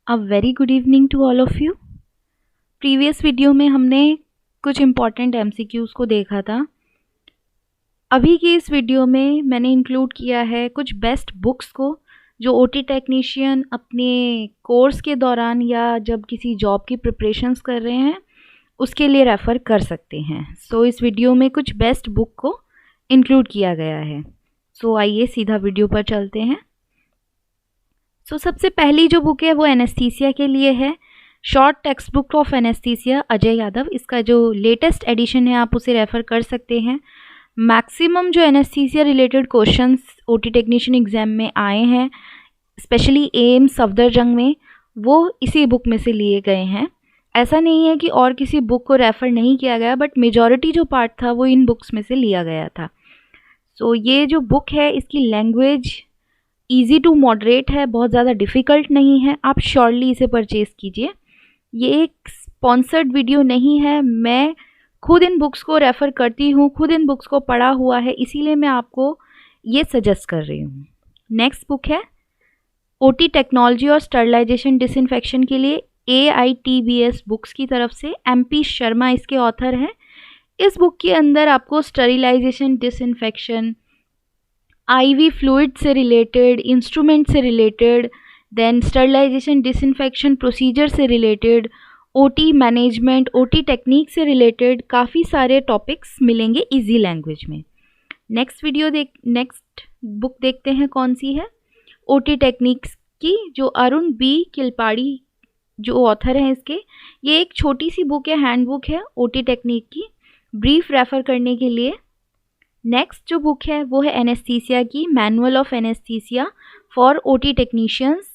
A very good evening to all of you. Previous video में हमने कुछ important MCQs को देखा था। अभी की इस वीडियो में मैंने इंक्लूड किया है कुछ बेस्ट बुक्स को जो ओटी टेक्नीशियन अपने कोर्स के दौरान या जब किसी जॉब की प्रिपरेशंस कर रहे हैं उसके लिए रेफ़र कर सकते हैं। सो इस वीडियो में कुछ बेस्ट बुक को इंक्लूड किया गया है। सो आइए सीधा वीडियो पर चलते हैं। सबसे पहली जो बुक है वो एनेस्थीसिया के लिए है, short text book of anaesthesia, Ajay Yadav. इसका जो लेटेस्ट एडिशन है आप उसे रेफ़र कर सकते हैं। मैक्सिमम जो anaesthesia related questions OT technician exam में आए हैं, स्पेशली एम्स सफदरजंग में, वो इसी बुक में से लिए गए हैं। ऐसा नहीं है कि और किसी बुक को रेफ़र नहीं किया गया, बट मेजॉरिटी जो पार्ट था वो इन बुक्स में से लिया गया था। ये जो बुक है इसकी लैंग्वेज ईज़ी टू मॉडरेट है, बहुत ज़्यादा डिफ़िकल्ट नहीं है। आप श्योरली इसे परचेज़ कीजिए। ये एक स्पॉन्सर्ड वीडियो नहीं है, मैं खुद इन बुक्स को रेफ़र करती हूँ, खुद इन बुक्स को पढ़ा हुआ है, इसीलिए मैं आपको ये सजेस्ट कर रही हूँ। नेक्स्ट बुक है ओटी टेक्नोलॉजी और स्टरलाइजेशन डिसइंफेक्शन के लिए AITBS बुक्स की तरफ से, MP शर्मा इसके ऑथर हैं। इस बुक के अंदर आपको स्टरिलाइजेशन डिसइंफेक्शन, IV फ्लूइड से रिलेटेड, इंस्ट्रूमेंट से related, then sterilization disinfection procedure से related, OT management, OT technique से रिलेटेड काफ़ी सारे टॉपिक्स मिलेंगे इजी लैंग्वेज में। नेक्स्ट बुक देखते हैं कौन सी है, ओटी टेक्निक्स की, जो अरुण B किलपाड़ी जो ऑथर हैं इसके। ये एक छोटी सी बुक है, हैंडबुक है ओटी टेक्निक की, ब्रीफ रेफ़र करने के लिए। नेक्स्ट जो बुक है वो है एनेस्थीसिया की, manual of anaesthesia for OT technicians.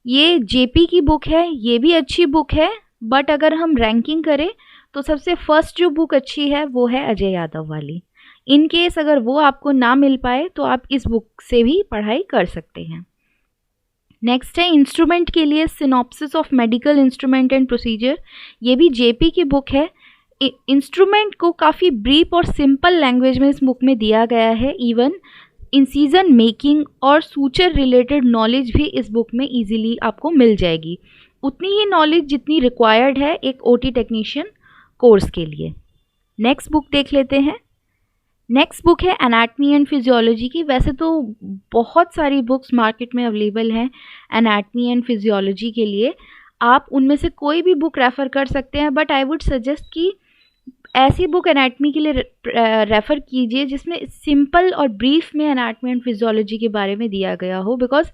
ये JP की बुक है, ये भी अच्छी बुक है, बट अगर हम रैंकिंग करें तो सबसे फर्स्ट जो बुक अच्छी है वो है अजय यादव वाली। इन केस अगर वो आपको ना मिल पाए तो आप इस बुक से भी पढ़ाई कर सकते हैं। नेक्स्ट है इंस्ट्रूमेंट के लिए synopsis of medical instrument and procedure. ये भी JP की बुक है। इंस्ट्रूमेंट को काफ़ी ब्रीफ और सिंपल लैंग्वेज में इस बुक में दिया गया है। इवन इंसीजन मेकिंग और सूचर रिलेटेड नॉलेज भी इस बुक में इजीली आपको मिल जाएगी, उतनी ही नॉलेज जितनी रिक्वायर्ड है एक ओटी टेक्नीशियन कोर्स के लिए। नेक्स्ट बुक देख लेते हैं। नेक्स्ट बुक है एनाटमी एंड फिजियोलॉजी की। वैसे तो बहुत सारी बुक्स मार्केट में अवेलेबल हैं एनाटमी एंड फिजियोलॉजी के लिए, आप उनमें से कोई भी बुक रेफ़र कर सकते हैं, बट आई वुड सजेस्ट कि ऐसी बुक एनाटमी के लिए रेफ़र कीजिए जिसमें सिंपल और ब्रीफ में एनाटमी एंड फिजियोलॉजी के बारे में दिया गया हो, बिकॉज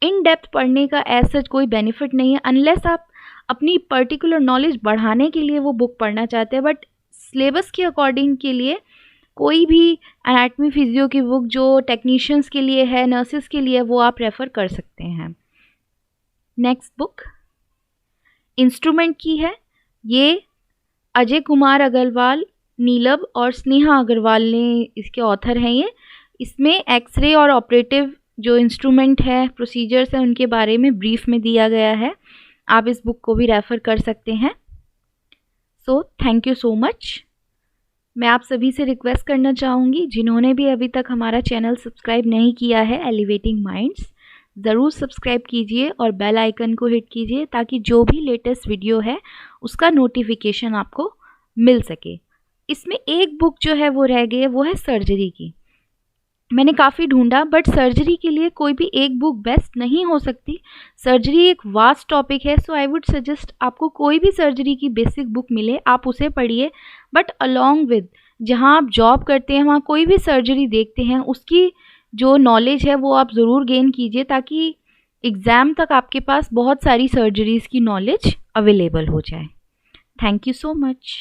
इन डेप्थ पढ़ने का एज सच कोई बेनिफिट नहीं है अनलेस आप अपनी पर्टिकुलर नॉलेज बढ़ाने के लिए वो बुक पढ़ना चाहते हैं। बट सिलेबस के अकॉर्डिंग के लिए कोई भी एनाटमी फिजियो की बुक जो टेक्नीशियंस के लिए है, नर्सेस के लिए, वो आप रेफ़र कर सकते हैं। नेक्स्ट बुक इंस्ट्रूमेंट की है। ये अजय कुमार अग्रवाल, नीलम और स्नेहा अग्रवाल ने इसके ऑथर हैं। इसमें एक्सरे और ऑपरेटिव जो इंस्ट्रूमेंट है, प्रोसीजर्स हैं, उनके बारे में ब्रीफ में दिया गया है। आप इस बुक को भी रेफ़र कर सकते हैं। Thank you so much. मैं आप सभी से रिक्वेस्ट करना चाहूँगी, जिन्होंने भी अभी तक हमारा चैनल सब्सक्राइब नहीं किया है एलिवेटिंग माइंड्स, ज़रूर सब्सक्राइब कीजिए और बेल आइकन को हिट कीजिए ताकि जो भी लेटेस्ट वीडियो है उसका नोटिफिकेशन आपको मिल सके। इसमें एक बुक जो है वो रह गई है, वो है सर्जरी की। मैंने काफ़ी ढूंढा, बट सर्जरी के लिए कोई भी एक बुक बेस्ट नहीं हो सकती। सर्जरी एक वास्ट टॉपिक है, सो आई वुड सजेस्ट आपको कोई भी सर्जरी की बेसिक बुक मिले आप उसे पढ़िए, बट अलॉन्ग विद जहाँ आप जॉब करते हैं वहाँ कोई भी सर्जरी देखते हैं उसकी जो नॉलेज है वो आप ज़रूर गेन कीजिए ताकि एग्ज़ाम तक आपके पास बहुत सारी सर्जरीज़ की नॉलेज अवेलेबल हो जाए। Thank you so much.